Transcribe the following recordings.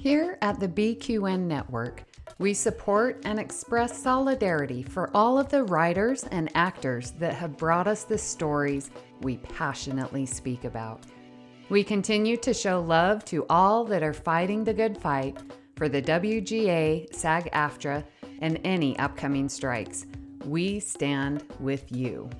Here at the BQN Network, we support and express solidarity for all of the writers and actors that have brought us the stories we passionately speak about. We continue to show love to all that are fighting the good fight for the WGA, SAG-AFTRA, and any upcoming strikes. We stand with you.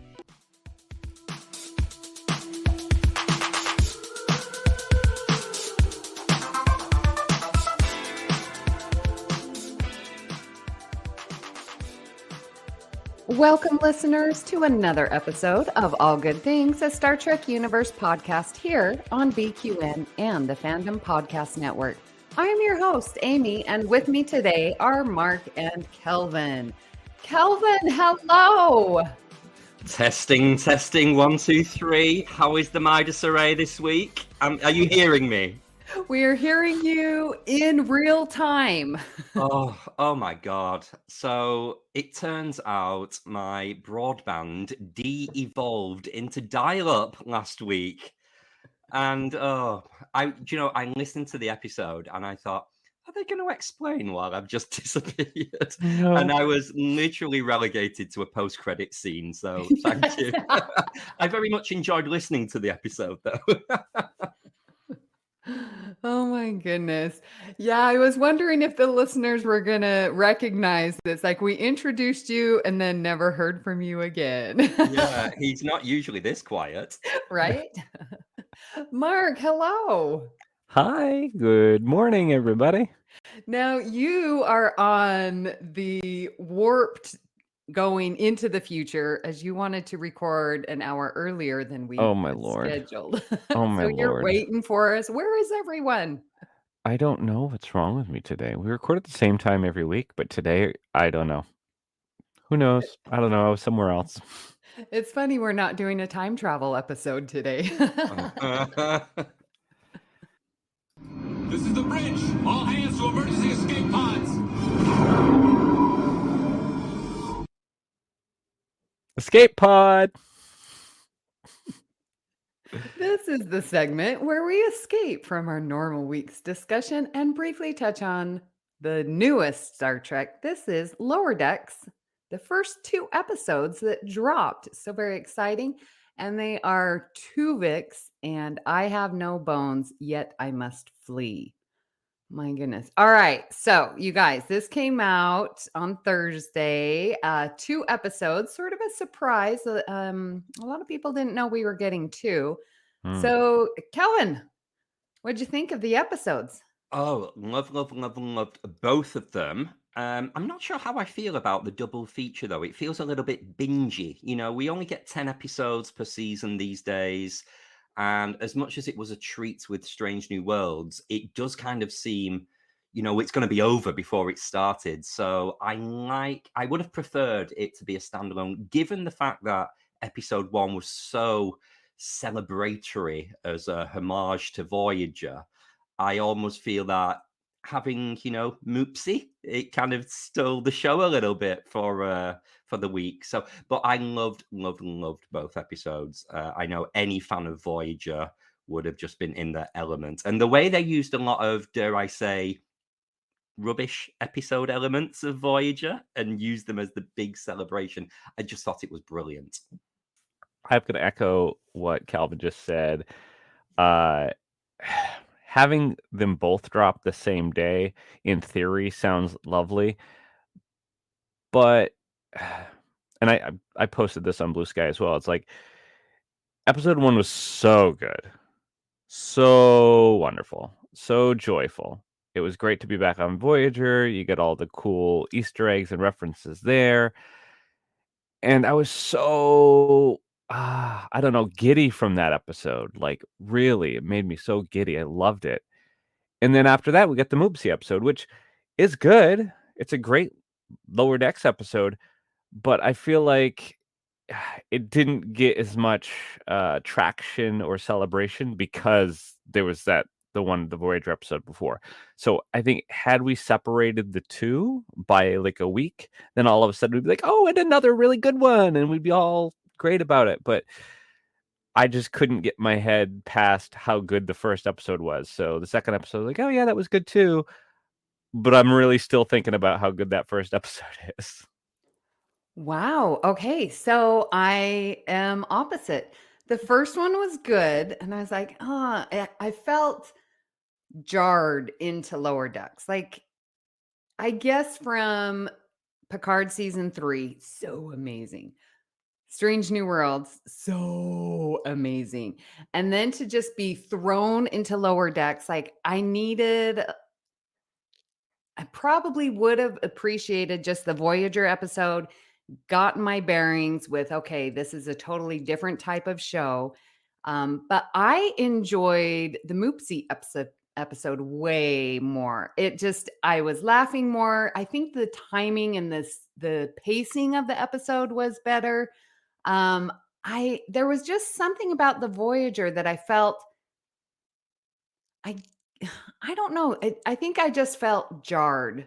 Welcome, listeners, to another episode of All Good Things, a Star Trek Universe podcast here on BQN and the Fandom Podcast Network. I am your host, Amy, and with me today are Mark and Kelvin. Kelvin, hello! Testing, 1, 2, 3. How is the Midas array this week? Are you hearing me? We are hearing you in real time. Oh my God. So it turns out my broadband de-evolved into dial-up last week. And I listened to the episode and I thought, are they going to explain why I've just disappeared? No. And I was literally relegated to a post-credit scene. So thank you. I very much enjoyed listening to the episode, though. Oh my goodness. Yeah, I was wondering if the listeners were going to recognize this. Like, we introduced you and then never heard from you again. Yeah, he's not usually this quiet. Right? Mark, hello. Hi, good morning, everybody. Now, you are on the warped going into the future as you wanted to record an hour earlier than we scheduled. Oh my So you're Lord. waiting for us. Where is everyone? I don't know what's wrong with me today. We record at the same time every week, but today, I don't know. Who knows? I don't know. I was somewhere else. It's funny we're not doing a time travel episode today. This is the bridge. All hands to emergency escape pods. Escape pod. This is the segment where we escape from our normal week's discussion and briefly touch on the newest Star Trek. This is Lower Decks, the first 2 episodes that dropped. So very exciting. And they are Tuvix and I Have No Bones, Yet I Must Flee. My goodness. All right. So, you guys, this came out on Thursday. 2 episodes, sort of a surprise. A lot of people didn't know we were getting 2. So, Kelvin, what'd you think of the episodes? Oh, loved both of them. I'm not sure how I feel about the double feature, though. It feels a little bit bingey. You know, we only get 10 episodes per season these days. And as much as it was a treat with Strange New Worlds, it does kind of seem, it's going to be over before it started. So I would have preferred it to be a standalone, given the fact that episode 1 was so celebratory as a homage to Voyager. I almost feel that having, Moopsy, it kind of stole the show a little bit for the week. So, but I loved both episodes. I know any fan of Voyager would have just been in their element. And the way they used a lot of, dare I say, rubbish episode elements of Voyager and used them as the big celebration, I just thought it was brilliant. I'm going to echo what Calvin just said. Having them both drop the same day, in theory, sounds lovely. But, and I posted this on Blue Sky as well. It's like, episode 1 was so good. So wonderful. So joyful. It was great to be back on Voyager. You get all the cool Easter eggs and references there. And I was so... I don't know, giddy from that episode. Like, really, it made me so giddy. I loved it. And then after that, we get the Moopsy episode, which is good. It's a great Lower Decks episode, but I feel like it didn't get as much traction or celebration because there was the Voyager episode before. So I think had we separated the 2 by like a week, then all of a sudden we'd be like, oh, and another really good one, and we'd be all great about it. But I just couldn't get my head past how good the first episode was. So the second episode, like, oh yeah, that was good too. But I'm really still thinking about how good that first episode is. Wow. Okay. So I am opposite. The first one was good. And I was like, I felt jarred into Lower Decks. Like, I guess from Picard season 3, so amazing. Strange New Worlds, so amazing. And then to just be thrown into Lower Decks, like I probably would have appreciated just the Voyager episode, gotten my bearings with, okay, this is a totally different type of show. But I enjoyed the Moopsy episode way more. I was laughing more. I think the timing and the pacing of the episode was better. There was just something about the Voyager that I felt I I don't know. I think I just felt jarred,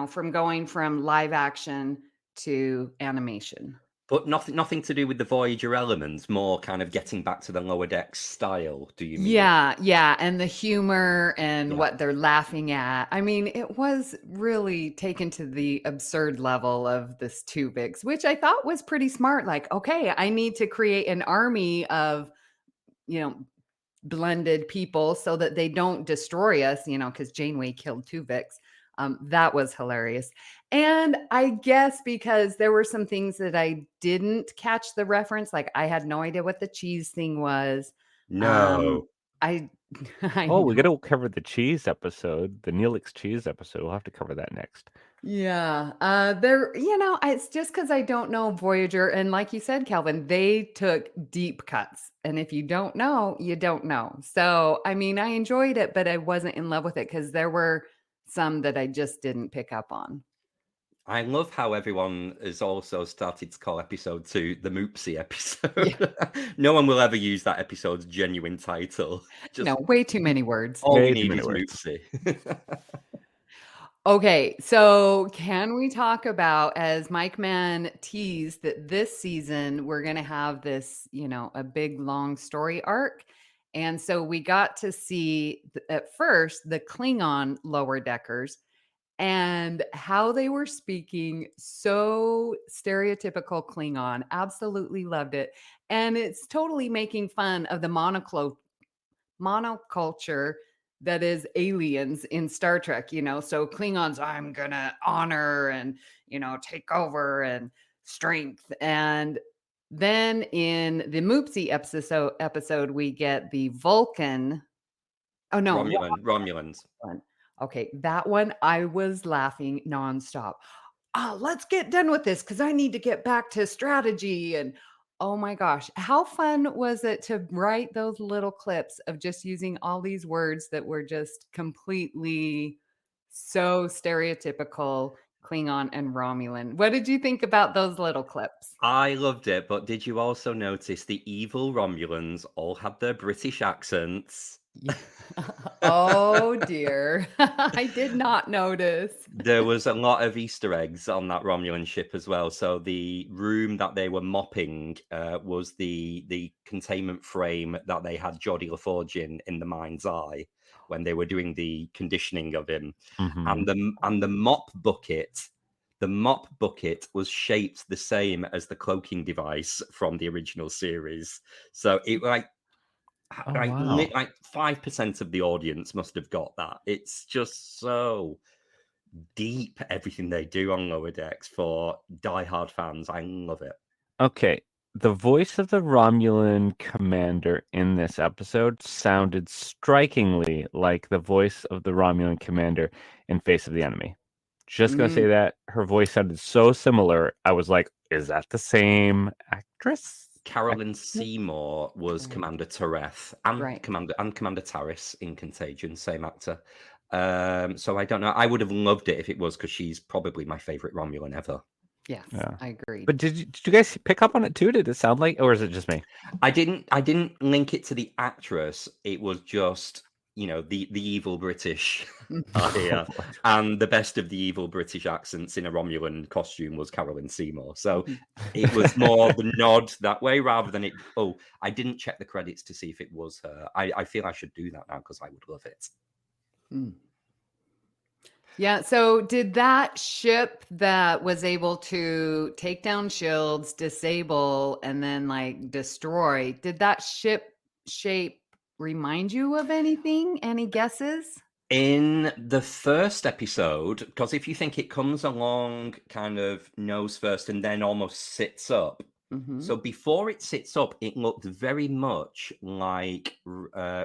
from going from live action to animation. But nothing to do with the Voyager elements, more kind of getting back to the Lower Decks style, do you mean? Yeah, and the humor and Yeah. what they're laughing at. I mean, it was really taken to the absurd level of this Tuvix, which I thought was pretty smart. Like, okay, I need to create an army of, blended people so that they don't destroy us, because Janeway killed Tuvix. That was hilarious. And I guess because there were some things that I didn't catch the reference, like I had no idea what the cheese thing was. No. I Oh, we know. got to cover the cheese episode, the Neelix cheese episode. We'll have to cover that next. Yeah. It's just because I don't know Voyager. And like you said, Kelvin, they took deep cuts. And if you don't know, you don't know. So, I mean, I enjoyed it, but I wasn't in love with it because there were some that I just didn't pick up on. I love how everyone has also started to call episode 2 the Moopsy episode. Yeah. No one will ever use that episode's genuine title. No, way too many words. All Way we too need many is words. Moopsy. Okay, so can we talk about, as McMahon teased, that this season we're going to have this, a big long story arc. And so we got to see at first the Klingon lower deckers and how they were speaking so stereotypical Klingon. Absolutely loved it. And it's totally making fun of the monoculture that is aliens in Star Trek, so Klingons, I'm gonna honor and take over and strength. And then in the Moopsy episode we get the Vulcan. Oh no, Romulans. Okay, that one I was laughing nonstop. Let's get done with this because I need to get back to strategy. And oh my gosh, how fun was it to write those little clips of just using all these words that were just completely so stereotypical Klingon and Romulan? What did you think about those little clips? I loved it, but did you also notice the evil Romulans all had their British accents? Oh dear. I did not notice. There was a lot of Easter eggs on that Romulan ship as well. So the room that they were mopping was the containment frame that they had Geordie LaForge in the mind's eye when they were doing the conditioning of him. Mm-hmm. And the mop bucket was shaped the same as the cloaking device from the original series. So it like 5% of the audience must have got that. It's just so deep, everything they do on Lower Decks for diehard fans. I love it. Okay. The voice of the Romulan commander in this episode sounded strikingly like the voice of the Romulan commander in Face of the Enemy. Just going to say that. Her voice sounded so similar. I was like, is that the same actress? Carolyn Seymour was Commander Tereth and Right. Commander Taris in Contagion, same actor. So I don't know. I would have loved it if it was, because she's probably my favorite Romulan ever. Yes, Yeah. I agree. But did you guys pick up on it too? Did it sound like, or is it just me? I didn't link it to the actress. It was just the evil British are here, and the best of the evil British accents in a Romulan costume was Carolyn Seymour. So it was more the nod that way rather than it. Oh, I didn't check the credits to see if it was her. I feel I should do that now because I would love it. Yeah. So did that ship that was able to take down shields, disable, and then like destroy, did that ship shape remind you of anything? Any guesses? In the first episode, because if you think it comes along kind of nose first and then almost sits up. So before it sits up, it looked very much like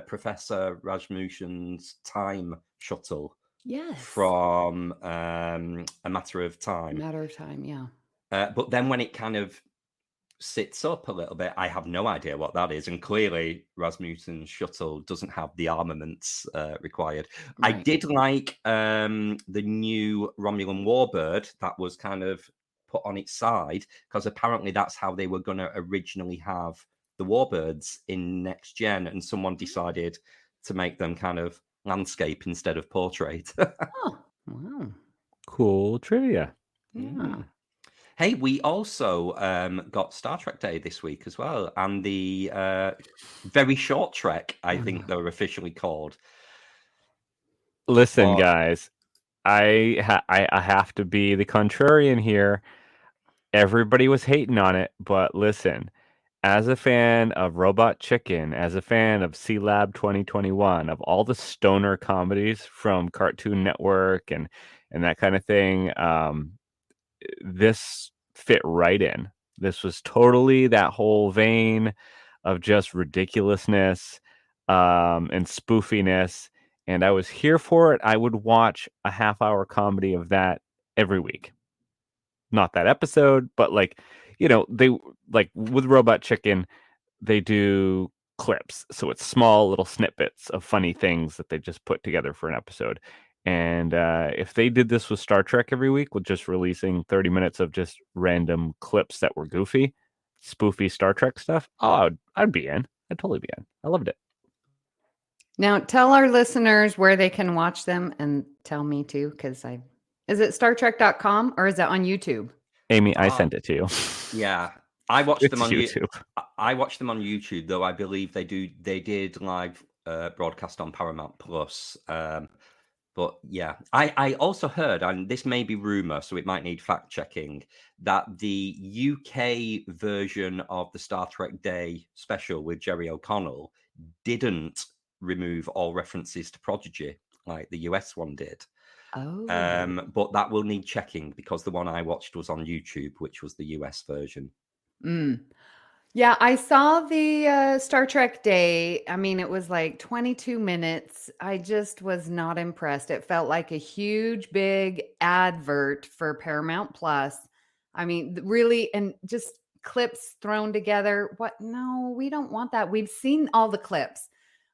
Professor Rasmussen's time shuttle. Yes. From A Matter of Time. Matter of Time, yeah. But then when it kind of sits up a little bit, I have no idea what that is. And clearly Rasmussen's shuttle doesn't have the armaments required. Right. I did like the new Romulan warbird that was kind of put on its side, because apparently that's how they were going to originally have the warbirds in Next Gen. And someone decided to make them kind of landscape instead of portrait. Oh, wow. Cool trivia. Yeah. Hey, we also got Star Trek Day this week as well, and the very short Trek, I think they were officially called. Listen, guys, I have to be the contrarian here. Everybody was hating on it, but listen, as a fan of Robot Chicken, as a fan of C-Lab 2021, of all the stoner comedies from Cartoon Network and that kind of thing, this fit right in. This was totally that whole vein of just ridiculousness and spoofiness, and I was here for it. I would watch a half-hour comedy of that every week. Not that episode, but they like with Robot Chicken, they do clips. So it's small little snippets of funny things that they just put together for an episode. And if they did this with Star Trek every week, with just releasing 30 minutes of just random clips that were goofy, spoofy Star Trek stuff, I'd be in. I'd totally be in. I loved it. Now, tell our listeners where they can watch them, and tell me too, because is it StarTrek.com or is it on YouTube? Amy, I sent it to you. Yeah, I watched them on YouTube. I watched them on YouTube, though I believe they did live broadcast on Paramount Plus. But yeah, I also heard, and this may be rumor, so it might need fact checking, that the UK version of the Star Trek Day special with Jerry O'Connell didn't remove all references to Prodigy like the US one did. Oh. But that will need checking, because the one I watched was on YouTube, which was the US version. Yeah, I saw the Star Trek Day. I mean, it was like 22 minutes. I just was not impressed. It felt like a huge, big advert for Paramount Plus. I mean, really, and just clips thrown together. What? No, we don't want that. We've seen all the clips.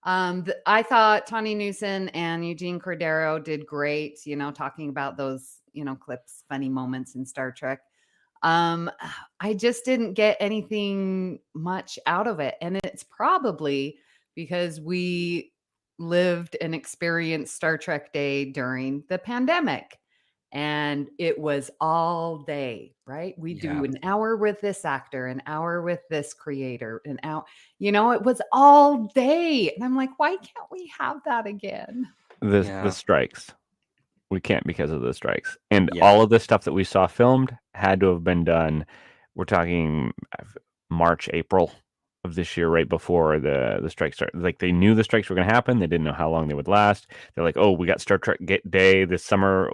I thought Tawny Newsom and Eugene Cordero did great, talking about those, clips, funny moments in Star Trek. I just didn't get anything much out of it. And it's probably because we lived and experienced Star Trek Day during the pandemic. And it was all day, right? We do an hour with this actor, an hour with this creator, an hour, it was all day. And I'm like, why can't we have that again? The strikes. We can't because of the strikes. And all of the stuff that we saw filmed had to have been done. We're talking March, April of this year, right before the strikes started. Like, they knew the strikes were going to happen. They didn't know how long they would last. They're like, oh, we got Star Trek Day this summer.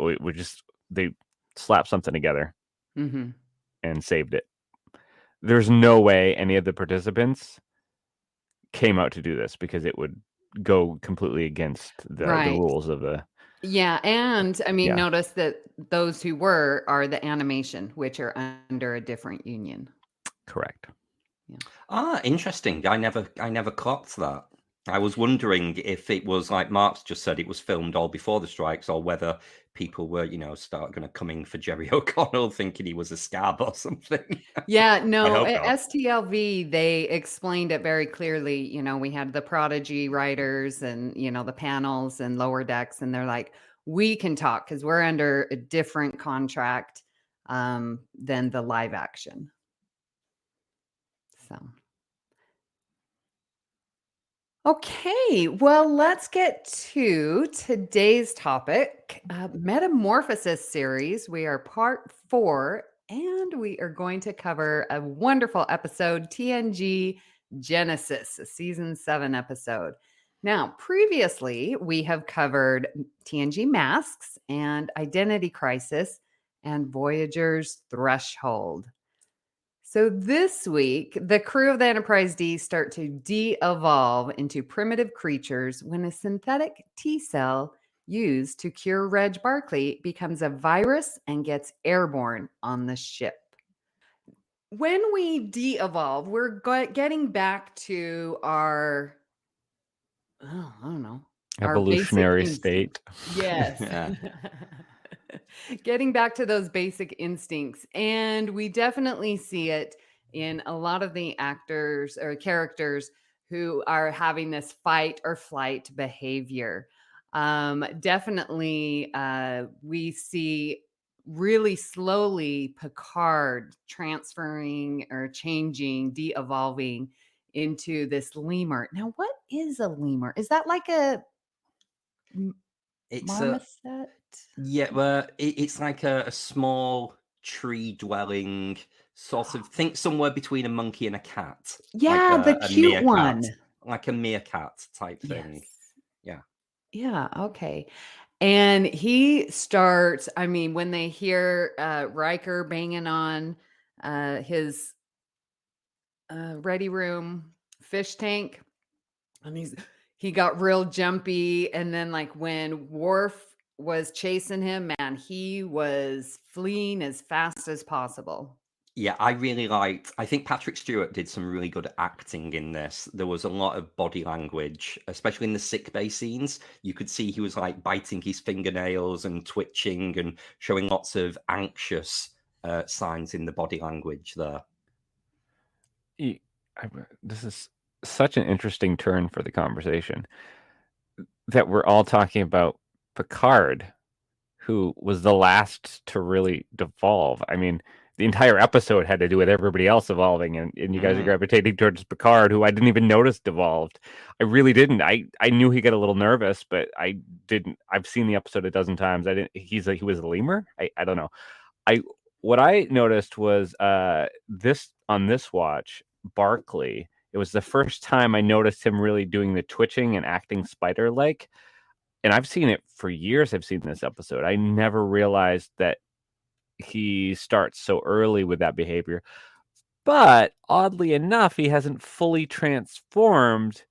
They slapped something together and saved it. There's no way any of the participants came out to do this, because it would go completely against the rules of the... Yeah. And I mean, notice that those who are the animation, which are under a different union. Correct. Yeah. Interesting. I never clocked that. I was wondering if it was like Mark's just said, it was filmed all before the strikes, or whether people were, going to come in for Jerry O'Connell thinking he was a scab or something. Yeah, I no, hope not. STLV, they explained it very clearly. We had the Prodigy writers and, the panels and Lower Decks, and they're like, we can talk because we're under a different contract than the live action. So. Okay, well, let's get to today's topic, Metamorphosis Series. We are part 4, and we are going to cover a wonderful episode, TNG Genesis, a season 7 episode. Now, previously, we have covered TNG Masks and Identity Crisis and Voyager's Threshold. So this week, the crew of the Enterprise D start to de-evolve into primitive creatures when a synthetic T-cell used to cure Reg Barclay becomes a virus and gets airborne on the ship. When we de-evolve, we're getting back to our, I don't know, our basic Evolutionary instinct. state. Yes. Yeah. Getting back to those basic instincts. And we definitely see it in a lot of the actors or characters who are having this fight or flight behavior. Definitely, we see really slowly Picard transferring or changing, de-evolving into this lemur. Now, what is a lemur? Is that like a It's marmoset? well, it's like a small tree-dwelling sort of, think somewhere between a monkey and a cat. Yeah, like the a cute meerkat, one. like a meerkat type thing. Yes. Yeah. Yeah, okay. And he starts, when they hear Riker banging on his ready room fish tank, and he got real jumpy. And then like when Worf was chasing him, man, he was fleeing as fast as possible. Yeah, I think Patrick Stewart did some really good acting in this. There was a lot of body language, especially in the sickbay scenes. You could see he was like biting his fingernails and twitching and showing lots of anxious signs in the body language there. This is such an interesting turn for the conversation that we're all talking about Picard, who was the last to really devolve. I mean, the entire episode had to do with everybody else evolving, and you guys are gravitating towards Picard, who I didn't even notice devolved. I really didn't. I knew he got a little nervous, but I didn't. I've seen the episode a dozen times. He was a lemur. I don't know. What I noticed was on this watch, Barclay. It was the first time I noticed him really doing the twitching and acting spider-like. And I've seen it for years. I've seen this episode. I never realized that he starts so early with that behavior. But oddly enough, he hasn't fully transformed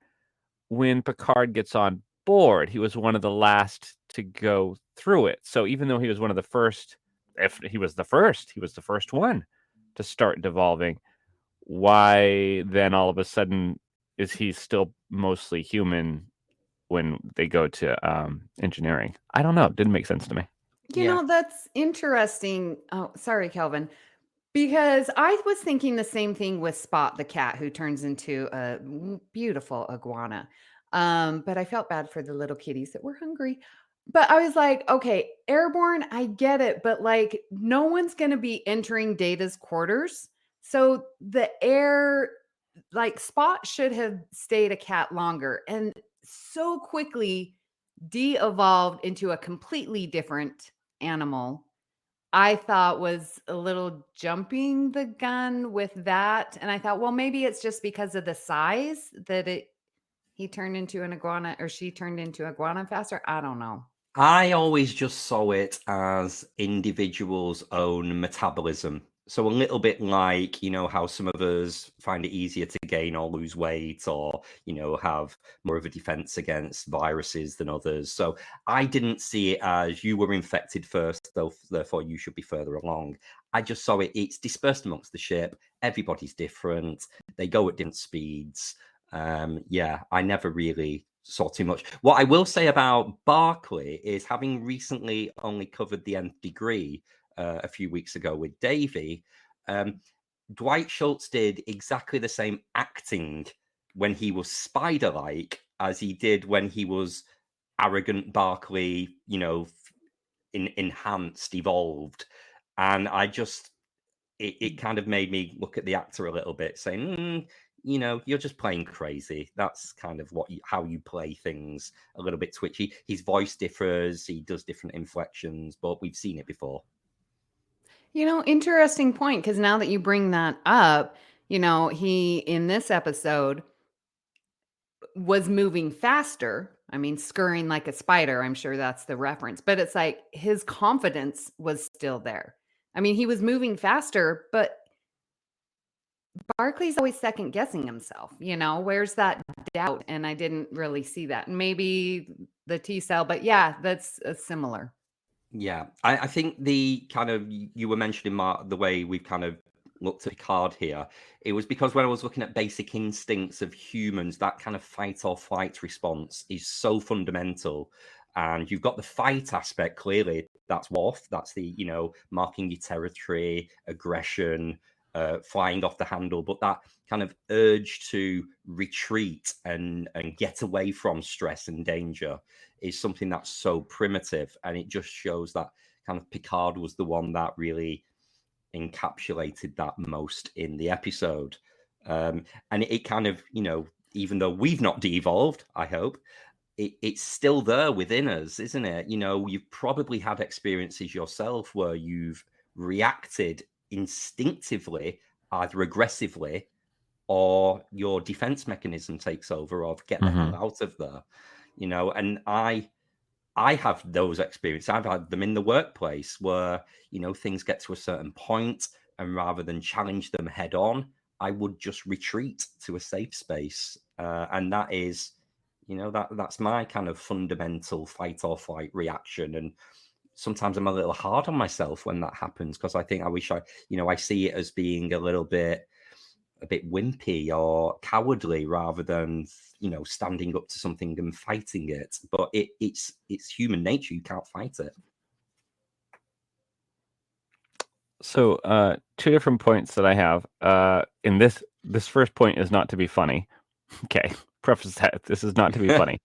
when Picard gets on board. He was one of the last to go through it. So even though he was one of the first, if he was the first one to start devolving. Why then all of a sudden is he still mostly human when they go to engineering? I don't know. It didn't make sense to me. You know, that's interesting. Oh, sorry, Kelvin. Because I was thinking the same thing with Spot the cat, who turns into a beautiful iguana. But I felt bad for the little kitties that were hungry. But I was like, okay, airborne, I get it. But like, no one's going to be entering Data's quarters. So the Spot should have stayed a cat longer. And so quickly de-evolved into a completely different animal, I thought was a little jumping the gun with that. And I thought, well, maybe it's just because of the size that he turned into an iguana, or she turned into iguana faster. I don't know. I always just saw it as individuals' own metabolism. So a little bit like, how some of us find it easier to gain or lose weight, or, have more of a defense against viruses than others. So I didn't see it as you were infected first, therefore you should be further along. I just saw it's dispersed amongst the ship. Everybody's different. They go at different speeds. Yeah, I never really saw too much. What I will say about Barclay is, having recently only covered the Nth Degree a few weeks ago with Davey, Dwight Schultz did exactly the same acting when he was Spider-like as he did when he was arrogant Barclay, enhanced, evolved. And I just, it kind of made me look at the actor a little bit, saying, you're just playing crazy. That's kind of how you play things, a little bit twitchy. His voice differs, he does different inflections, but we've seen it before. Interesting point, because now that you bring that up, he, in this episode, was moving faster. I mean, scurrying like a spider. I'm sure that's the reference. But it's like his confidence was still there. I mean, he was moving faster, but Barclay's always second guessing himself. Where's that doubt? And I didn't really see that. Maybe the T cell, but yeah, that's similar. Yeah, I think the kind of, you were mentioning, Mark, the way we've kind of looked at Picard here, it was because when I was looking at basic instincts of humans, that kind of fight or flight response is so fundamental. And you've got the fight aspect, clearly, that's Worf, that's the, marking your territory, aggression, flying off the handle, but that kind of urge to retreat and get away from stress and danger is something that's so primitive. And it just shows that kind of Picard was the one that really encapsulated that most in the episode. And it kind of, even though we've not de-evolved, I hope, it's still there within us, isn't it? You've probably had experiences yourself where you've reacted instinctively, either aggressively, or your defense mechanism takes over of get the hell out of there. And I have those experiences. I've had them in the workplace where, things get to a certain point, and rather than challenge them head on, I would just retreat to a safe space. And that is, that's my kind of fundamental fight or flight reaction. And sometimes I'm a little hard on myself when that happens, because I think I wish I see it as being a bit wimpy or cowardly, rather than standing up to something and fighting it. But it's human nature. You can't fight it. So two different points that I have. In this first point is not to be funny. Okay, preface that this is not to be funny,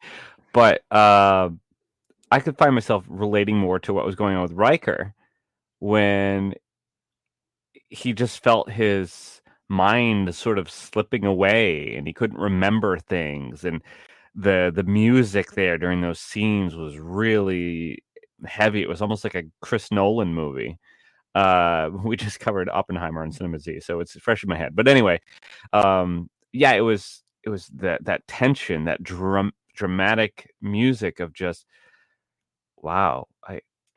but I could find myself relating more to what was going on with Riker when he just felt his mind sort of slipping away and he couldn't remember things, and the music there during those scenes was really heavy. It was almost like a Chris Nolan movie. We just covered Oppenheimer on Cinema Z, so it's fresh in my head. But anyway, yeah, it was that tension, that dramatic music of just, wow,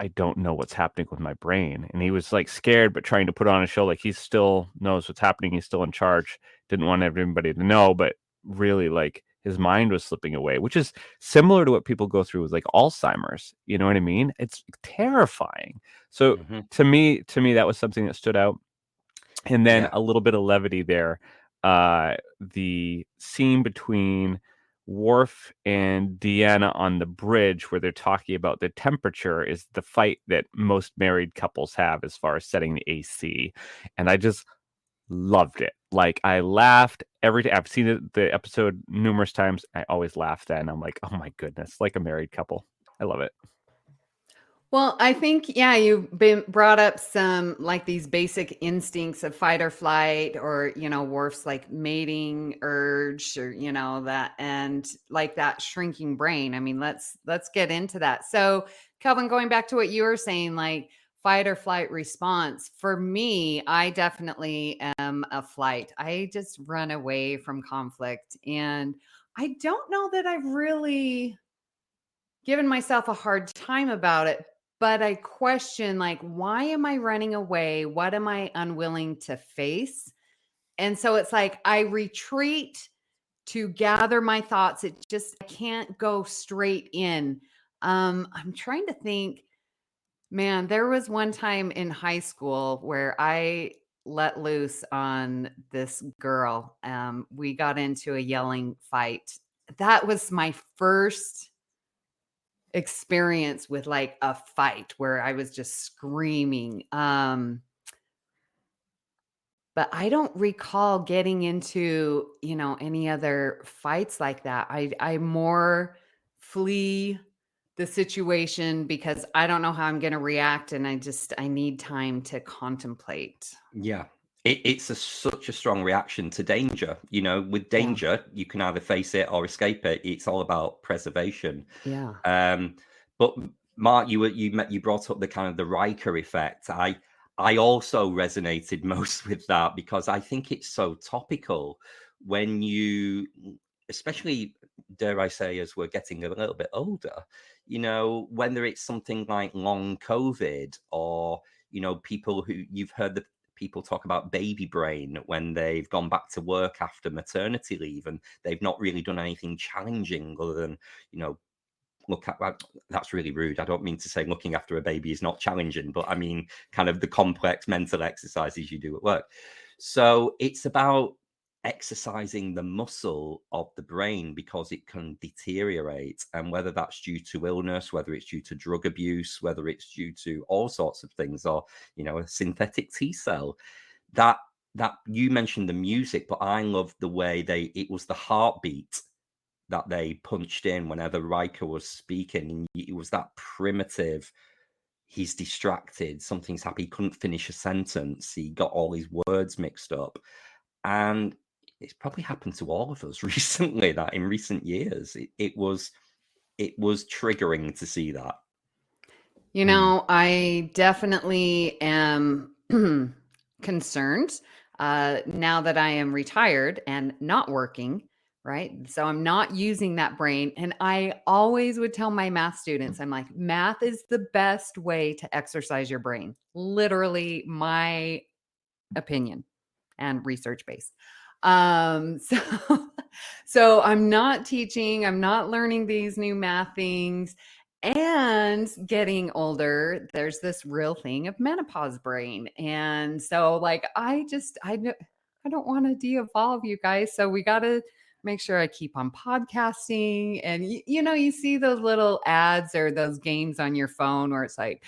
I don't know what's happening with my brain. And he was like scared, but trying to put on a show like he still knows what's happening. He's still in charge. Didn't want everybody to know, but really, like, his mind was slipping away, which is similar to what people go through with like Alzheimer's. You know what I mean? It's terrifying. So to me, that was something that stood out. And then a little bit of levity there. The scene between Worf and Deanna on the bridge, where they're talking about the temperature, is the fight that most married couples have as far as setting the AC. And I just loved it. Like, I laughed every time. I've seen the episode numerous times. I always laugh then. I'm like, oh my goodness, like a married couple. I love it. Well, I think, you've brought up some like these basic instincts of fight or flight, or, Worf's like mating urge, or, that, and like that shrinking brain. I mean, let's get into that. So, Kelvin, going back to what you were saying, like fight or flight response, for me, I definitely am a flight. I just run away from conflict. And I don't know that I've really given myself a hard time about it, but I question, like, why am I running away? What am I unwilling to face? And so it's like I retreat to gather my thoughts. I can't go straight in. I'm trying to think, man, there was one time in high school where I let loose on this girl. We got into a yelling fight. That was my first experience with like a fight where I was just screaming. But I don't recall getting into, any other fights like that. I more flee the situation because I don't know how I'm going to react, and I need time to contemplate. Yeah. It's such a strong reaction to danger. With danger, you can either face it or escape it. It's all about preservation. Yeah. But Mark, you brought up the kind of the Riker effect. I also resonated most with that because I think it's so topical when you, especially, dare I say, as we're getting a little bit older, whether it's something like long COVID or, people who you've heard the people talk about baby brain when they've gone back to work after maternity leave and they've not really done anything challenging other than, look at, well, that's really rude. I don't mean to say looking after a baby is not challenging, but I mean kind of the complex mental exercises you do at work. So it's about exercising the muscle of the brain because it can deteriorate, and whether that's due to illness, whether it's due to drug abuse, whether it's due to all sorts of things, or a synthetic T cell. That you mentioned the music, but I love the way it was the heartbeat that they punched in whenever Riker was speaking, and it was that primitive. He's distracted, something's happened, he couldn't finish a sentence, he got all his words mixed up. And it's probably happened to all of us recently, that in recent years it was triggering to see that. I definitely am concerned now that I am retired and not working, right? So I'm not using that brain. And I always would tell my math students, I'm like, math is the best way to exercise your brain. Literally my opinion and research based. So I'm not teaching, I'm not learning these new math things. And getting older, there's this real thing of menopause brain. And so like I don't want to de-evolve you guys. So we got to make sure I keep on podcasting. And you see those little ads or those games on your phone where it's like,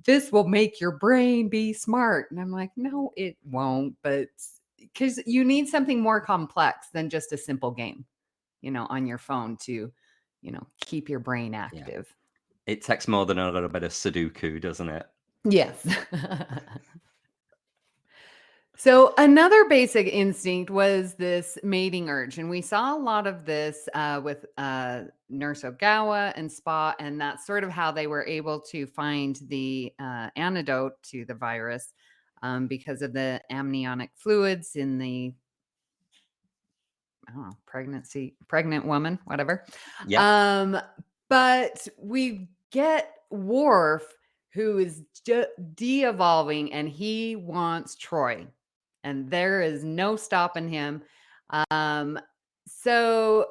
this will make your brain be smart. And I'm like, no, it won't. But because you need something more complex than just a simple game, on your phone to, keep your brain active. Yeah. It takes more than a little bit of Sudoku, doesn't it? Yes. So another basic instinct was this mating urge. And we saw a lot of this with Nurse Ogawa and Spa, and that's sort of how they were able to find the antidote to the virus because of the amniotic fluids in the pregnant woman, whatever. Yeah. But we get Worf, who is de-evolving, and he wants Troy. And there is no stopping him. So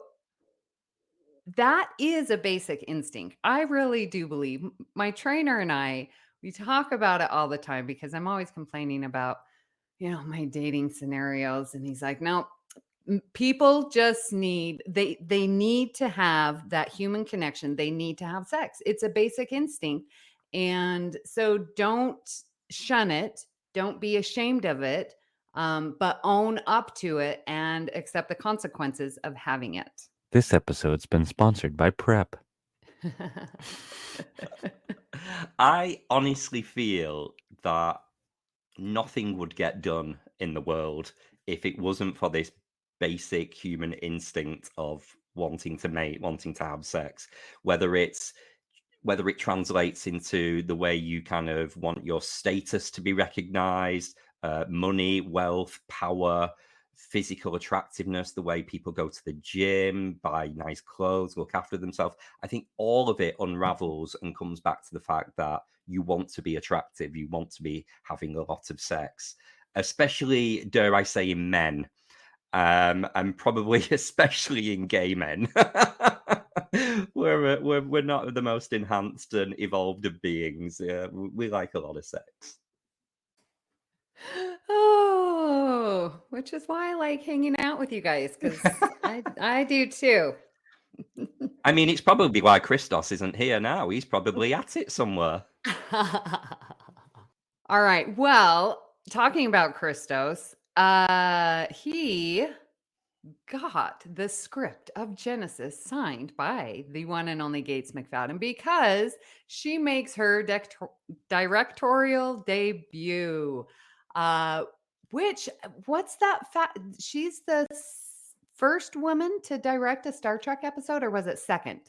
that is a basic instinct. I really do believe. My trainer and I, we talk about it all the time because I'm always complaining about, my dating scenarios. And he's like, no, people just they need to have that human connection. They need to have sex. It's a basic instinct. And so don't shun it. Don't be ashamed of it. But own up to it and accept the consequences of having it. This episode's been sponsored by Prep. I honestly feel that nothing would get done in the world if it wasn't for this basic human instinct of wanting to mate, wanting to have sex, whether it translates into the way you kind of want your status to be recognized, money, wealth, power, physical attractiveness, the way people go to the gym, buy nice clothes, look after themselves. I think all of it unravels and comes back to the fact that you want to be attractive, you want to be having a lot of sex, especially, dare I say, in men, and probably especially in gay men. We're not the most enhanced and evolved of beings. We like a lot of sex. Oh, which is why I like hanging out with you guys, because I do too. I mean, it's probably why Christos isn't here now. He's probably at it somewhere. All right. Well, talking about Christos, he got the script of Genesis signed by the one and only Gates McFadden because she makes her directorial debut. What's that fact? She's the first woman to direct a Star Trek episode, or was it second?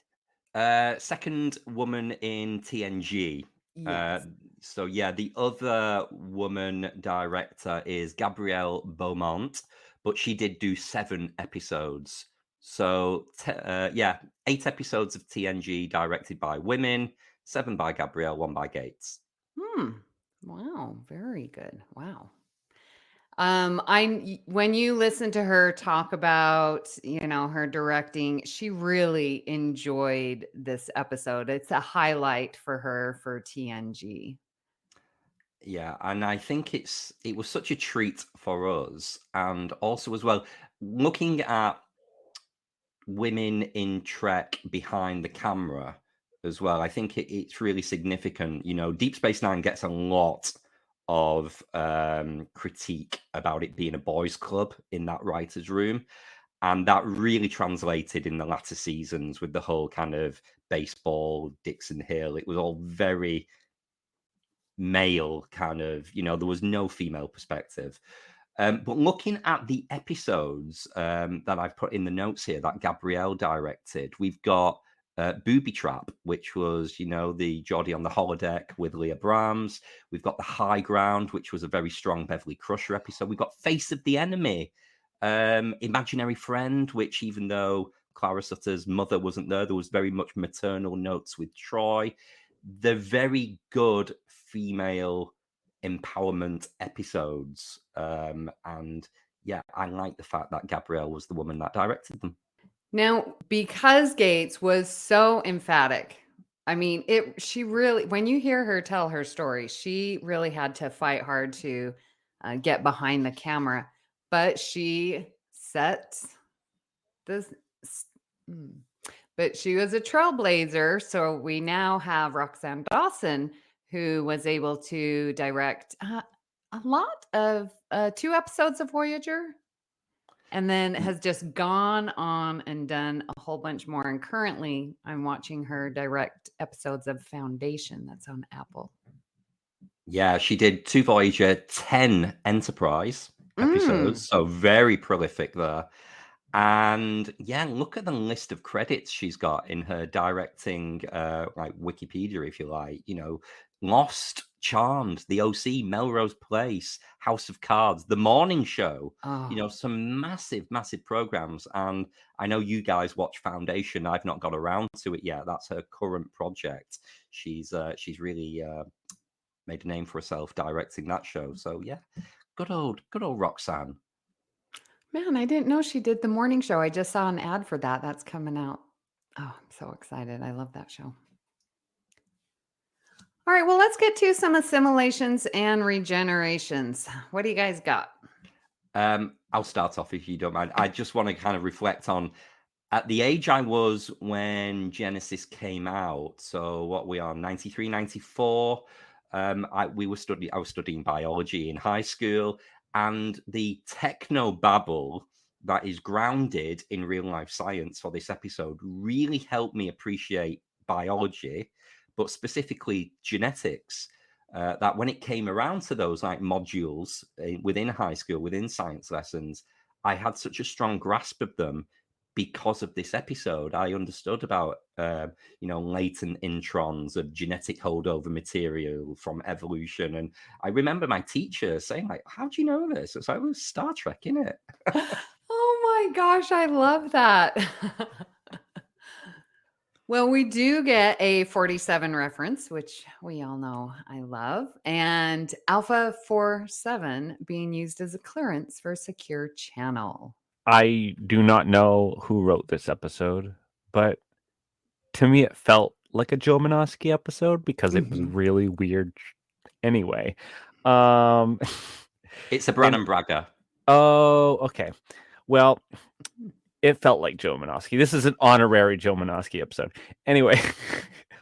Second woman in TNG. Yes. So yeah, the other woman director is Gabrielle Beaumont, but she did do 7 episodes. So yeah, 8 episodes of TNG directed by women, 7 by Gabrielle, 1 by Gates. Wow, very good. Wow. When you listen to her talk about, her directing, she really enjoyed this episode. It's a highlight for her for TNG. Yeah, and I think it was such a treat for us, and also as well looking at women in Trek behind the camera as well. I think it's really significant. Deep Space Nine gets a lot of critique about it being a boys' club in that writers' room, and that really translated in the latter seasons with the whole kind of baseball, Dixon Hill. It was all very male kind of. There was no female perspective. But looking at the episodes that I've put in the notes here that Gabrielle directed, we've got Booby Trap, which was, the Geordie on the holodeck with Leah Brahms. We've got The High Ground, which was a very strong Beverly Crusher episode. We've got Face of the Enemy, Imaginary Friend, which even though Clara Sutter's mother wasn't there was very much maternal notes with Troy. They're very good female empowerment episodes, and yeah, I like the fact that Gabrielle was the woman that directed them. Now, because Gates was so emphatic, I mean, she really, when you hear her tell her story, she really had to fight hard to get behind the camera, but she set this. But she was a trailblazer, so we now have Roxanne Dawson, who was able to direct a lot of 2 episodes of Voyager, and then has just gone on and done a whole bunch more. And currently, I'm watching her direct episodes of Foundation that's on Apple. Yeah, she did 2 Voyager, 10 Enterprise episodes, so very prolific there. And yeah, look at the list of credits she's got in her directing, like Wikipedia, if you like. Lost, Charmed, The OC, Melrose Place, House of Cards, The Morning Show. Some massive, massive programs. And I know you guys watch Foundation. I've not got around to it yet. That's her current project. She's really made a name for herself directing that show. So yeah, good old Roxanne. Man, I didn't know she did The Morning Show. I just saw an ad for that. That's coming out. Oh, I'm so excited. I love that show. All right, well, let's get to some assimilations and regenerations. What do you guys got? I'll start off if you don't mind. I just want to kind of reflect on at the age I was when Genesis came out. So what we are, 93, 94. I was studying biology in high school, and the techno babble that is grounded in real life science for this episode really helped me appreciate biology, but specifically genetics. That when it came around to those like modules within high school, within science lessons, I had such a strong grasp of them because of this episode. I understood about latent introns of genetic holdover material from evolution, and I remember my teacher saying, like, "How do you know this?" It's like, "It was Star Trek, innit?" Oh my gosh, I love that. Well, we do get a 47 reference, which we all know I love, and Alpha 47 being used as a clearance for a secure channel. I do not know who wrote this episode, but to me it felt like a Joe Menosky episode because it was really weird anyway. It's a Brannon Braga. Oh, okay. Well, it felt like Joe Menosky. This is an honorary Joe Menosky episode. Anyway,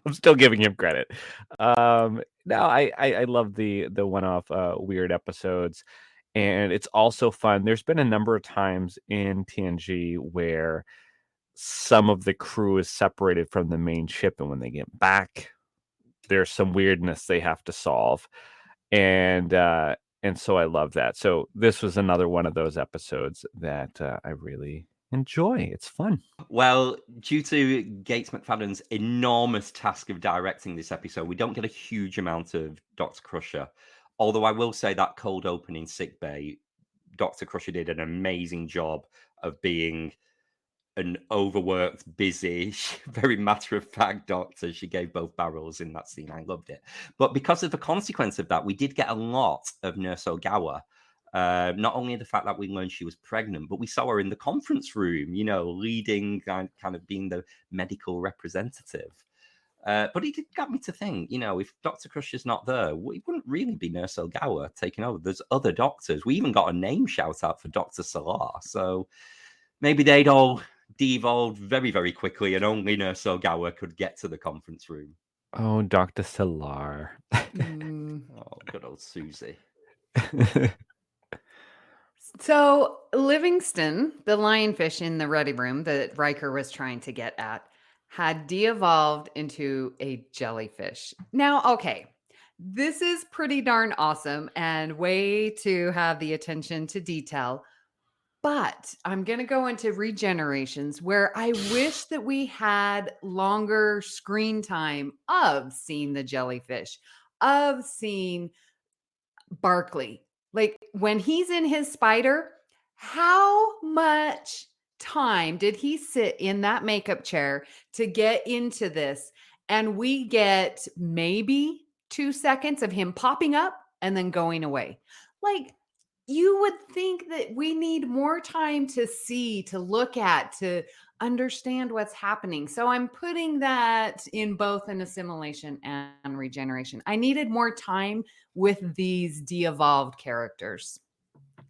I'm still giving him credit. No, I love the one-off weird episodes, and it's also fun. There's been a number of times in TNG where some of the crew is separated from the main ship, and when they get back, there's some weirdness they have to solve, and so I love that. So this was another one of those episodes that I really enjoy. It's fun. Well, due to Gates McFadden's enormous task of directing this episode, we don't get a huge amount of Dr. Crusher. Although I will say that cold open in sickbay, Dr. Crusher did an amazing job of being an overworked, busy, very matter-of-fact doctor. She gave both barrels in that scene. I loved it. But because of the consequence of that, we did get a lot of Nurse Ogawa. Not only the fact that we learned she was pregnant, but we saw her in the conference room, leading, kind of being the medical representative. But it got me to think, if Dr. Crusher's not there, it wouldn't really be Nurse Ogawa taking over. There's other doctors. We even got a name shout out for Dr. Salar. So maybe they'd all de-evolved very, very quickly, and only Nurse Ogawa could get to the conference room. Oh, Dr. Salar. Oh, good old Susie. So Livingston, the lionfish in the ready room that Riker was trying to get at, had de-evolved into a jellyfish. Now, okay, this is pretty darn awesome and way to have the attention to detail. But I'm going to go into regenerations where I wish that we had longer screen time of seeing the jellyfish, of seeing Barclay. Like when he's in his spider, how much time did he sit in that makeup chair to get into this? And we get maybe 2 seconds of him popping up and then going away. Like, you would think that we need more time to see, to look at, to understand what's happening. So I'm putting that in both an assimilation and regeneration. I needed more time with these de-evolved characters.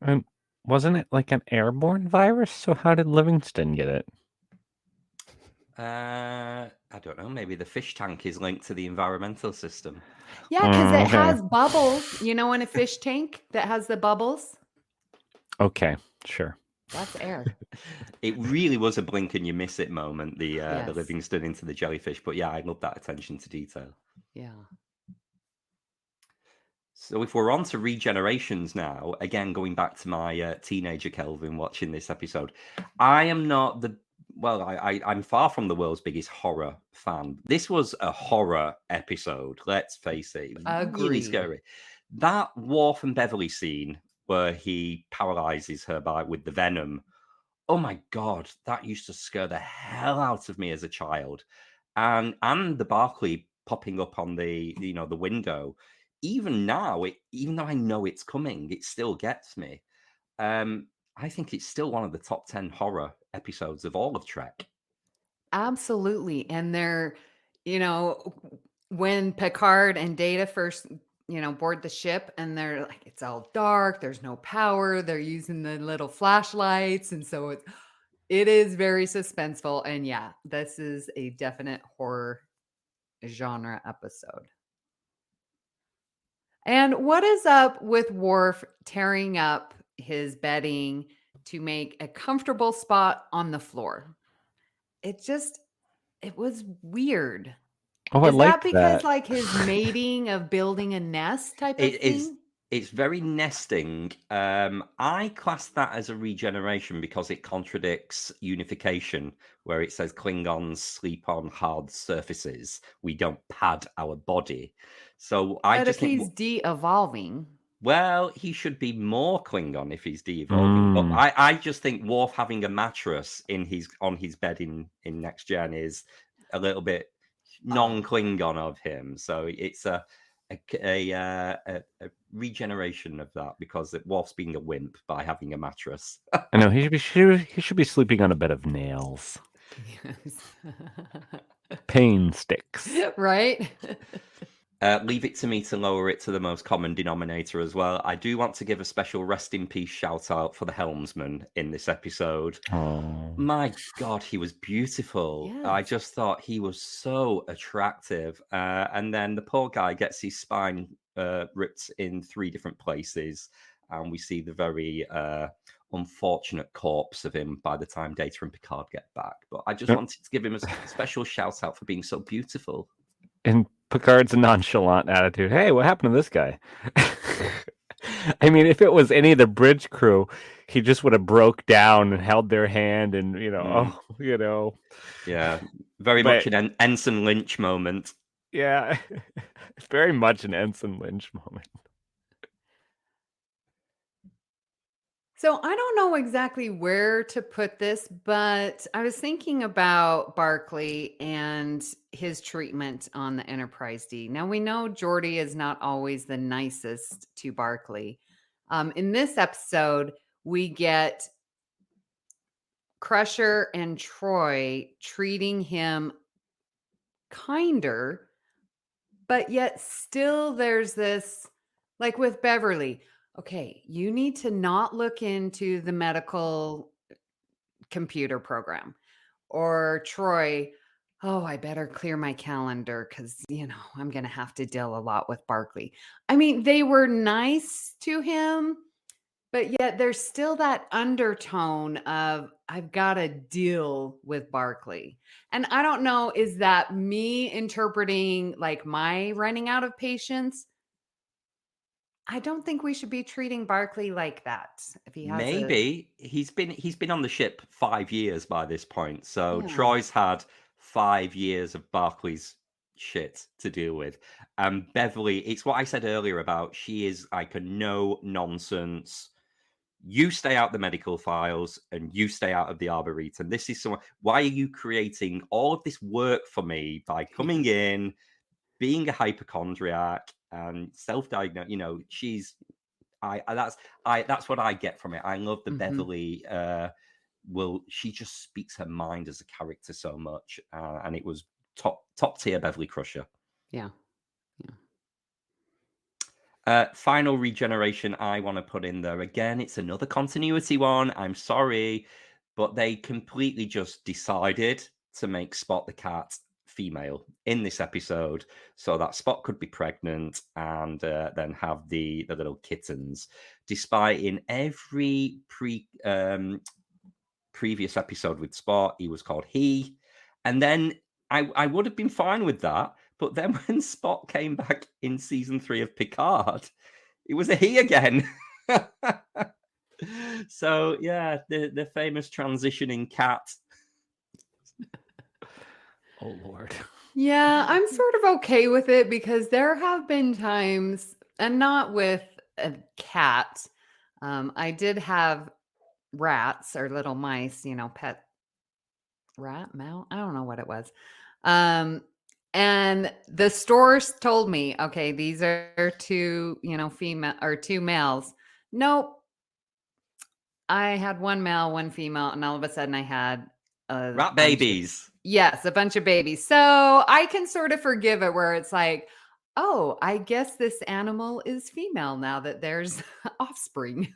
And wasn't it like an airborne virus? So how did Livingston get it? I don't know. Maybe the fish tank is linked to the environmental system. Yeah, because it Okay. has bubbles, in a fish tank that has the bubbles. Okay, sure. That's air. It really was a blink and you miss it moment, the Yes. Livingston into the jellyfish. But yeah, I love that attention to detail. Yeah. So if we're on to regenerations now, again, going back to my teenager Kelvin watching this episode, I am not I'm far from the world's biggest horror fan. This was a horror episode, let's face it. It was really Agreed. scary. That Worf and Beverly scene where he paralyzes her with the venom, oh my God, that used to scare the hell out of me as a child. And the Barclay popping up on the window. Even now, even though I know it's coming, it still gets me. I think it's still one of the top 10 horror episodes of all of Trek. Absolutely. And they're, when Picard and Data first, board the ship and they're like, it's all dark, there's no power, they're using the little flashlights. And so it is very suspenseful. And yeah, this is a definite horror genre episode. And what is up with Worf tearing up his bedding to make a comfortable spot on the floor? It was weird. Oh, I Is like that because that. like his mating of building a nest type of It is. thing? It's very nesting. I class that as a regeneration because it contradicts unification, where it says Klingons sleep on hard surfaces. We don't pad our body. So I But just if think, he's de-evolving. well, he should be more Klingon if he's de-evolving. But I just think Worf having a mattress on his bed in Next Gen is a little bit non-Klingon of him. So it's a regeneration of that because Worf's being a wimp by having a mattress. I know he should be sleeping on a bed of nails. Yes. Pain sticks. Right? Leave it to me to lower it to the most common denominator as well. I do want to give a special rest in peace shout out for the helmsman in this episode. Oh. My God, he was beautiful. I Yes. just thought he was so attractive. And then the poor guy gets his spine ripped in 3 different places. And we see the very unfortunate corpse of him by the time Data and Picard get back. But I just Yep. wanted to give him a special shout out for being so beautiful. And Picard's nonchalant attitude. Hey, what happened to this guy? I mean, if it was any of the bridge crew, he just would have broke down and held their hand, and Yeah, very much an Ensign Lynch moment. Yeah, very much an Ensign Lynch moment. So I don't know exactly where to put this, but I was thinking about Barclay and his treatment on the Enterprise D. Now we know Geordi is not always the nicest to Barclay. In this episode, we get Crusher and Troy treating him kinder, but yet still there's this, like with Beverly, okay, you need to not look into the medical computer program. Or Troy, oh, I better clear my calendar because, I'm going to have to deal a lot with Barclay. I mean, they were nice to him, but yet there's still that undertone of, I've got to deal with Barclay. And I don't know, is that me interpreting like my running out of patience? I don't think we should be treating Barclay like that. If he has Maybe he's been on the ship 5 years by this point, so Yeah. Troy's had 5 years of Barclay's shit to deal with. And Beverly, it's what I said earlier about she is like a no nonsense. You stay out the medical files and you stay out of the Arboretum. This is someone. Why are you creating all of this work for me by coming in, being a hypochondriac and self-diagnosed? That's what I get from it. I love the Beverly. She just speaks her mind as a character so much, and it was top tier Beverly Crusher. Yeah. Final regeneration I want to put in there again. It's another continuity one. I'm sorry, but they completely just decided to make Spot the cat female in this episode so that Spot could be pregnant and then have the little kittens, despite in every previous episode with Spot he was called he. And then I would have been fine with that, but then when Spot came back in season 3 of Picard, it was a he again. So yeah, the famous transitioning cat. Oh Lord. Yeah, I'm sort of okay with it because there have been times, and not with a cat. I did have rats or little mice, pet rat, mouse. I don't know what it was. And the stores told me, okay, these are 2, female or 2 males. Nope. I had 1 male, 1 female, and all of a sudden I had rat babies. Yes, a bunch of babies. So I can sort of forgive it where it's like, oh, I guess this animal is female now that there's offspring.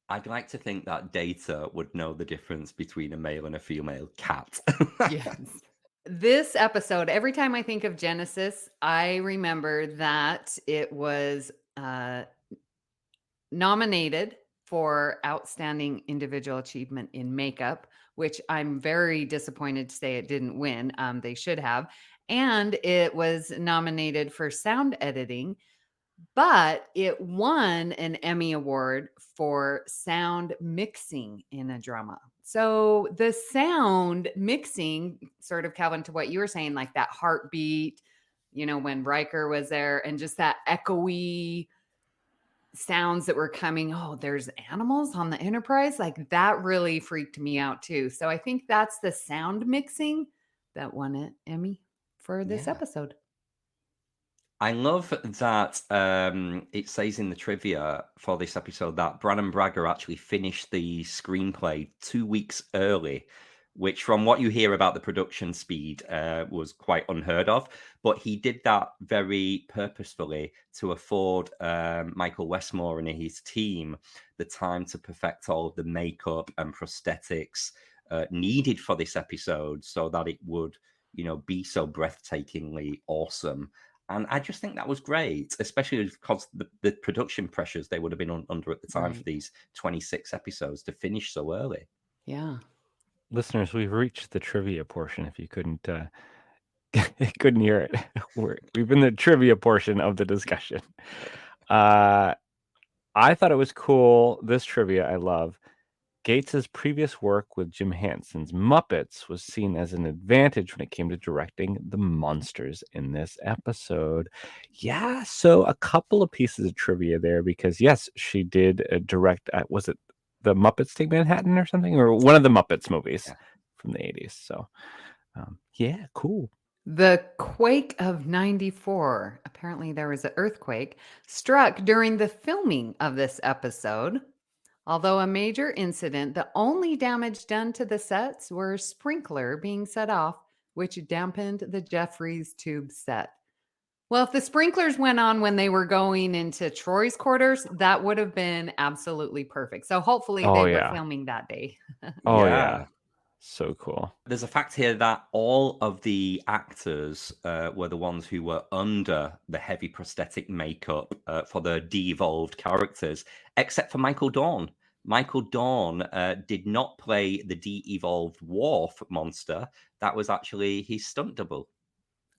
I'd like to think that Data would know the difference between a male and a female cat. Yes. This episode, every time I think of Genesis, I remember that it was nominated for Outstanding Individual Achievement in Makeup, which I'm very disappointed to say it didn't win. They should have. And it was nominated for sound editing, but it won an Emmy Award for sound mixing in a drama. So the sound mixing, sort of, Kelvin, to what you were saying, like that heartbeat, when Riker was there, and just that echoey sounds that were coming. Oh, there's animals on the Enterprise. Like that really freaked me out too. So I think that's the sound mixing that won an Emmy for this episode. I love that it says in the trivia for this episode that Brannon Braga actually finished the screenplay 2 weeks early, which from what you hear about the production speed was quite unheard of. But he did that very purposefully to afford Michael Westmore and his team the time to perfect all of the makeup and prosthetics needed for this episode so that it would, be so breathtakingly awesome. And I just think that was great, especially because the production pressures they would have been under at the time for these 26 episodes to finish so early. Yeah. Listeners, we've reached the trivia portion. If you couldn't couldn't hear it, we've been the trivia portion of the discussion. I thought it was cool. This trivia I love. Gates's previous work with Jim Henson's Muppets was seen as an advantage when it came to directing the monsters in this episode. Yeah, so a couple of pieces of trivia there because, yes, she did direct, was it the Muppets Take Manhattan or something? Or one of the Muppets movies from the 80s. So, yeah, cool. The quake of 94, apparently there was an earthquake, struck during the filming of this episode. Although a major incident, the only damage done to the sets were a sprinkler being set off, which dampened the Jeffries tube set. Well, if the sprinklers went on when they were going into Troy's quarters, that would have been absolutely perfect. So hopefully they were filming that day. Yeah. So cool. There's a fact here that all of the actors were the ones who were under the heavy prosthetic makeup for the de-evolved characters, except for Michael Dorn. Michael Dorn did not play the de-evolved Worf monster. That was actually his stunt double.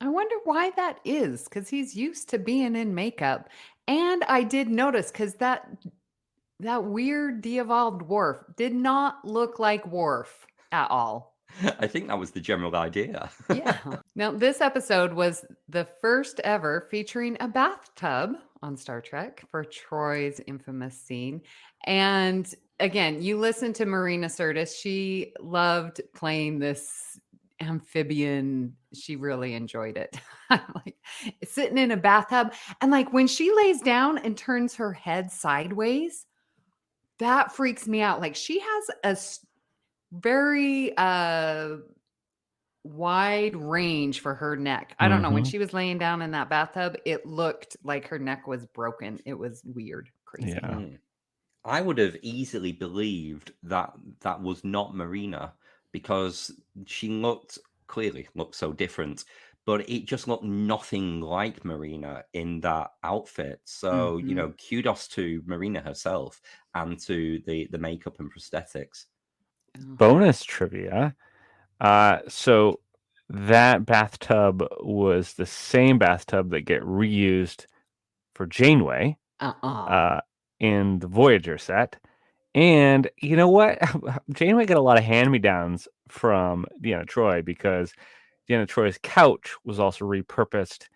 I wonder why that is, because he's used to being in makeup. And I did notice, because that weird de-evolved Worf did not look like Worf at all. I think that was the general idea. Yeah. Now, this episode was the first ever featuring a bathtub on Star Trek for Troy's infamous scene. And again, you listen to Marina Sirtis. She loved playing this amphibian. She really enjoyed it. Like sitting in a bathtub. And like when she lays down and turns her head sideways, that freaks me out. Like she has a very wide range for her neck. I don't know. When she was laying down in that bathtub, it looked like her neck was broken. It was weird, crazy. Yeah. I would have easily believed that that was not Marina because she clearly looked so different, but it just looked nothing like Marina in that outfit. So, kudos to Marina herself and to the makeup and prosthetics. Bonus trivia. So that bathtub was the same bathtub that get reused for Janeway in the Voyager set. And you know what? Janeway got a lot of hand-me-downs from Deanna Troi because Deanna Troi's couch was also repurposed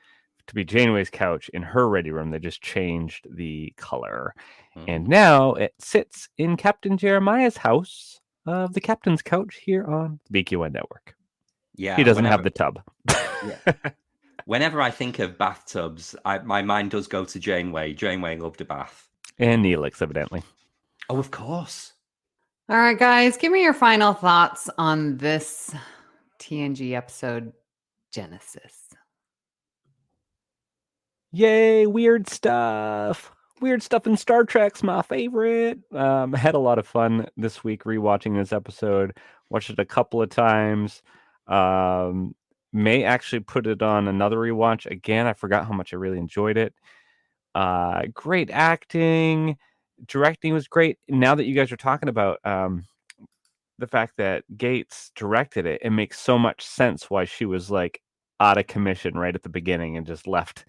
to be Janeway's couch in her ready room. They just changed the color. And now it sits in Captain Jeremiah's house of the captain's couch here on the BQN network. Yeah, he doesn't have the tub. Whenever I think of bathtubs, my mind does go to Janeway. Janeway loved a bath. And Neelix, evidently. Oh, of course. All right, guys, give me your final thoughts on this TNG episode, Genesis. Yay, weird stuff. Weird stuff in Star Trek's my favorite. I had a lot of fun this week rewatching this episode. Watched it a couple of times. May actually put it on another rewatch again. I forgot how much I really enjoyed it. Great acting. Directing was great. Now that you guys are talking about the fact that Gates directed it, it makes so much sense why she was like out of commission right at the beginning and just left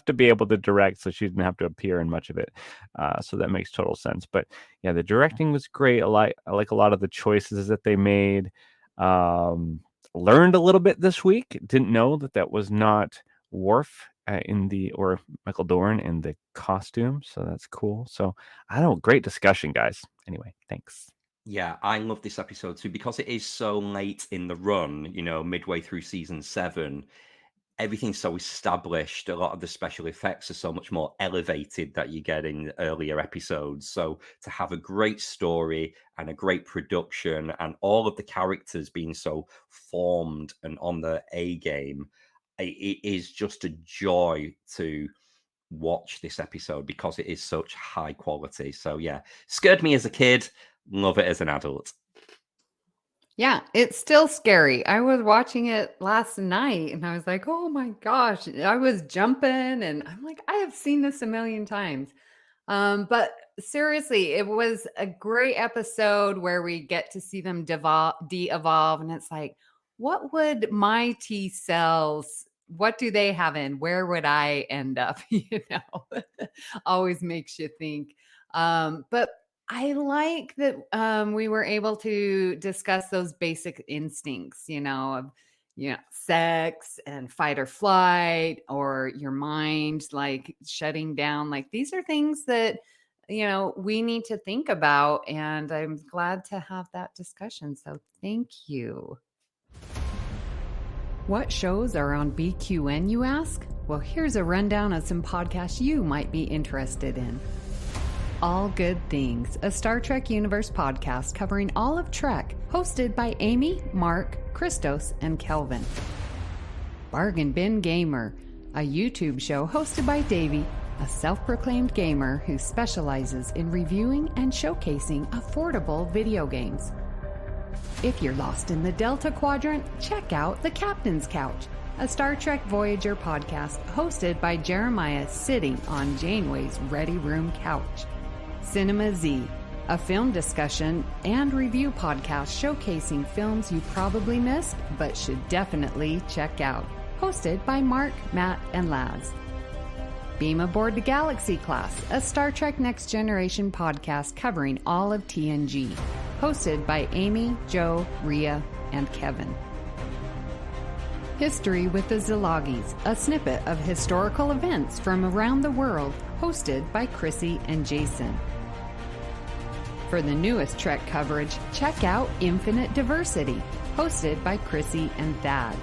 to be able to direct, so she didn't have to appear in much of it. So that makes total sense. But yeah, the directing was great. I like a lot of the choices that they made. Learned a little bit this week. Didn't know that was not Worf or Michael Dorn in the costume, so that's cool. So I don't know, great discussion, guys. Anyway, thanks. Yeah, I love this episode too because it is so late in the run, midway through season 7. everything's so established. A lot of the special effects are so much more elevated that you get in earlier episodes. So to have a great story and a great production and all of the characters being so formed and on the A game, it is just a joy to watch this episode because it is such high quality. So yeah, scared me as a kid, love it as an adult. Yeah, it's still scary. I was watching it last night and I was like, oh my gosh. I was jumping and I'm like, I have seen this a million times. But seriously, it was a great episode where we get to see them de-evolve. And it's like, what would my T cells, what do they have in? Where would I end up? Always makes you think. But I like that we were able to discuss those basic instincts, of sex and fight or flight, or your mind like shutting down. Like these are things that we need to think about, and I'm glad to have that discussion. So thank you. What shows are on BQN, you ask? Well, here's a rundown of some podcasts you might be interested in. All Good Things, a Star Trek Universe podcast covering all of Trek, hosted by Amy, Mark, Christos, and Kelvin. Bargain Bin Gamer, a YouTube show hosted by Davey, a self-proclaimed gamer who specializes in reviewing and showcasing affordable video games. If you're lost in the Delta Quadrant, check out The Captain's Couch, a Star Trek Voyager podcast hosted by Jeremiah sitting on Janeway's Ready Room couch. Cinema Z, a film discussion and review podcast showcasing films you probably missed but should definitely check out. Hosted by Mark, Matt, and Laz. Beam Aboard the Galaxy Class, a Star Trek Next Generation podcast covering all of TNG. Hosted by Amy, Joe, Rhea, and Kevin. History with the Szilagys, a snippet of historical events from around the world, hosted by Chrissie and Jason. For the newest Trek coverage, check out Infinite Diversity, hosted by Chrissie and Thad.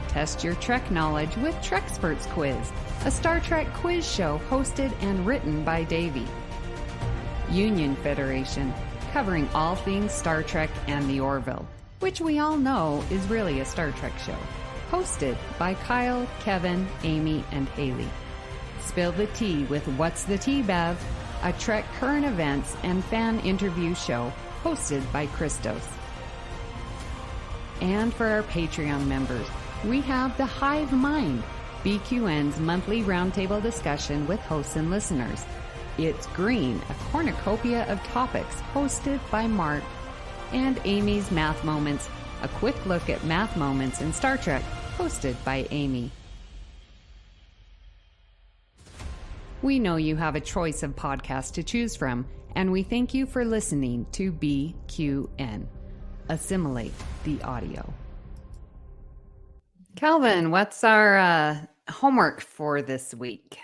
Test your Trek knowledge with Treksperts Quiz, a Star Trek quiz show hosted and written by Davey. Union Federation, covering all things Star Trek and the Orville, which we all know is really a Star Trek show, hosted by Kyle, Kevin, Amy, and Haley. Spill the Tea with What's the Tea, Bev? A Trek current events and fan interview show hosted by Christos. And for our Patreon members, we have The Hive Mind, BQN's monthly roundtable discussion with hosts and listeners. It's Green, a cornucopia of topics hosted by Mark, and Amy's Math Moments, a quick look at math moments in Star Trek, hosted by Amy. We know you have a choice of podcasts to choose from, and we thank you for listening to BQN. Assimilate the audio. Kelvin, what's our homework for this week?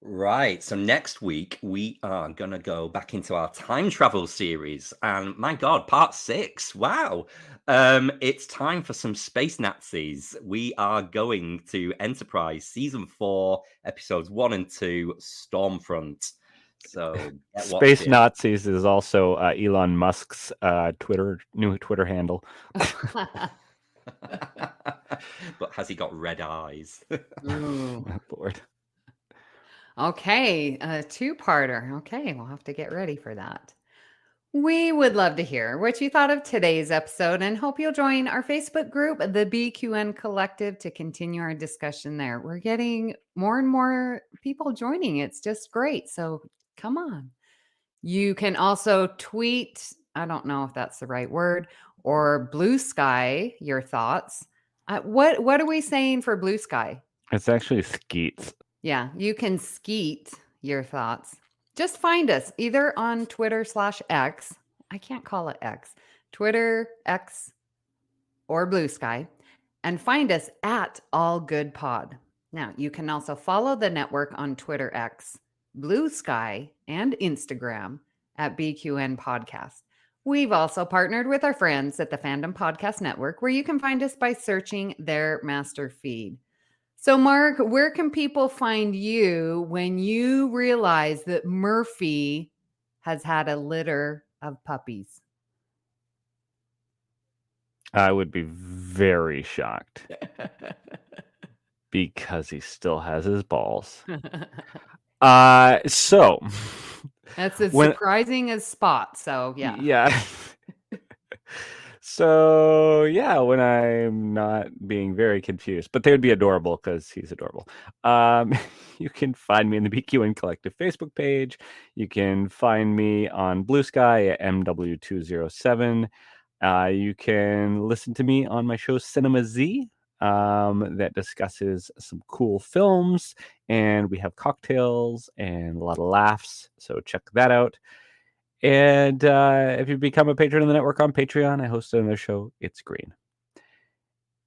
Right. So next week, we are going to go back into our time travel series. And my God, part 6. Wow. It's time for some space Nazis. We are going to Enterprise season 4, episodes 1 and 2, Stormfront. So Space Nazis is also Elon Musk's new Twitter handle. But has he got red eyes? Ooh. Lord. Okay, a two-parter. Okay, we'll have to get ready for that. We would love to hear what you thought of today's episode and hope you'll join our Facebook group, the BQN Collective, to continue our discussion there. We're getting more and more people joining. It's just great. So come on. You can also tweet, I don't know if that's the right word, or Blue Sky your thoughts. What are we saying for Blue Sky? It's actually Skeets. Yeah, you can skeet your thoughts. Just find us either on Twitter/X. I can't call it X. Twitter, X, or Blue Sky. And find us at All Good Pod. Now, you can also follow the network on Twitter, X, Blue Sky, and Instagram at BQN Podcast. We've also partnered with our friends at the Fandom Podcast Network, where you can find us by searching their master feed. So, Mark, where can people find you when you realize that Murphy has had a litter of puppies? I would be very shocked because he still has his balls. So That's as when surprising as Spot. So, yeah. yeah. So yeah, when I'm not being very confused, but they would be adorable because he's adorable. You can find me in the BQN Collective Facebook page. You can find me on Blue Sky at MW207. You can listen to me on my show Cinema Z, that discusses some cool films, and we have cocktails and a lot of laughs. So check that out. And if you become a patron of the network on Patreon, I host another show, It's Green.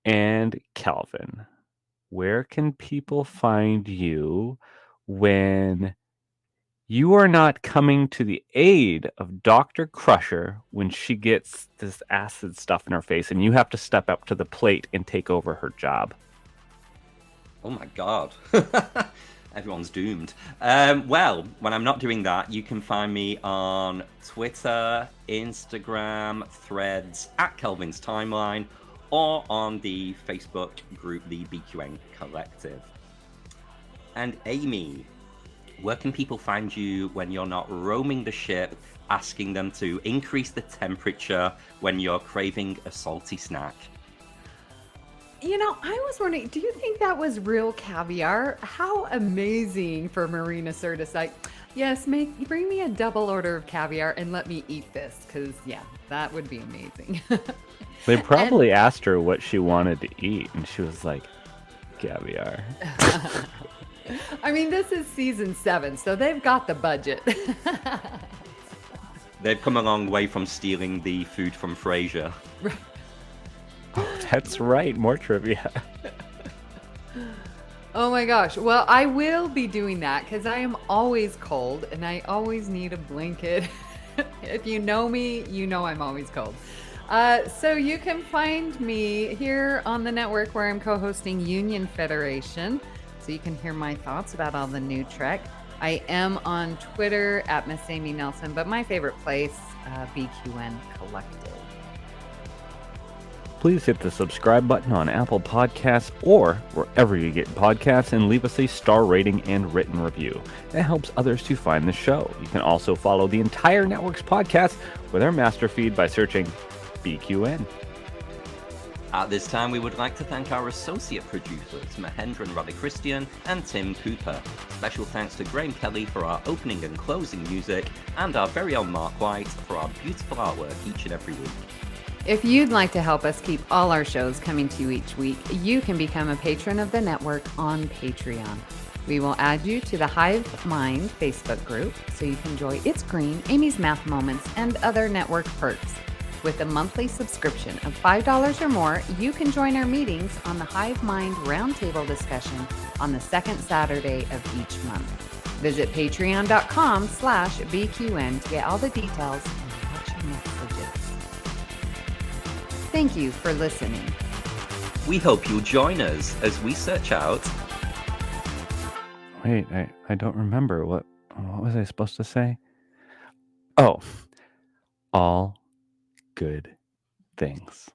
And Kelvin, where can people find you when you are not coming to the aid of Dr. Crusher when she gets this acid stuff in her face and you have to step up to the plate and take over her job? Oh my god. Everyone's doomed. Well, when I'm not doing that, you can find me on Twitter, Instagram, Threads, at Kelvin's Timeline, or on the Facebook group, the BQN Collective. And Amy, where can people find you when you're not roaming the ship, asking them to increase the temperature when you're craving a salty snack? You know, I was wondering, do you think that was real caviar? How amazing for Marina Sir to say, yes, bring me a double order of caviar and let me eat this, because, yeah, that would be amazing. They probably asked her what she wanted to eat, and she was like, caviar. I mean, this is season 7, so they've got the budget. They've come a long way from stealing the food from Frasier. That's right. More trivia. Oh my gosh. Well, I will be doing that because I am always cold and I always need a blanket. If you know me, you know I'm always cold. So you can find me here on the network where I'm co-hosting Union Federation. So you can hear my thoughts about all the new Trek. I am on Twitter at Miss Amy Nelson, but my favorite place, BQN Collective. Please hit the subscribe button on Apple Podcasts or wherever you get podcasts and leave us a star rating and written review. That helps others to find the show. You can also follow the entire network's podcast with our master feed by searching BQN. At this time, we would like to thank our associate producers, Mahendran Radhakrishnan and Tim Cooper. Special thanks to Graham Kelly for our opening and closing music, and our very own Mark White for our beautiful artwork each and every week. If you'd like to help us keep all our shows coming to you each week, you can become a patron of the network on Patreon. We will add you to the Hive Mind Facebook group so you can enjoy It's Green, Amy's Math Moments, and other network perks. With a monthly subscription of $5 or more, you can join our meetings on the Hive Mind Roundtable discussion on the second Saturday of each month. Visit patreon.com/BQN to get all the details and catch your messages. Thank you for listening. We hope you'll join us as we search out... Wait, I don't remember. What was I supposed to say? Oh, all good things.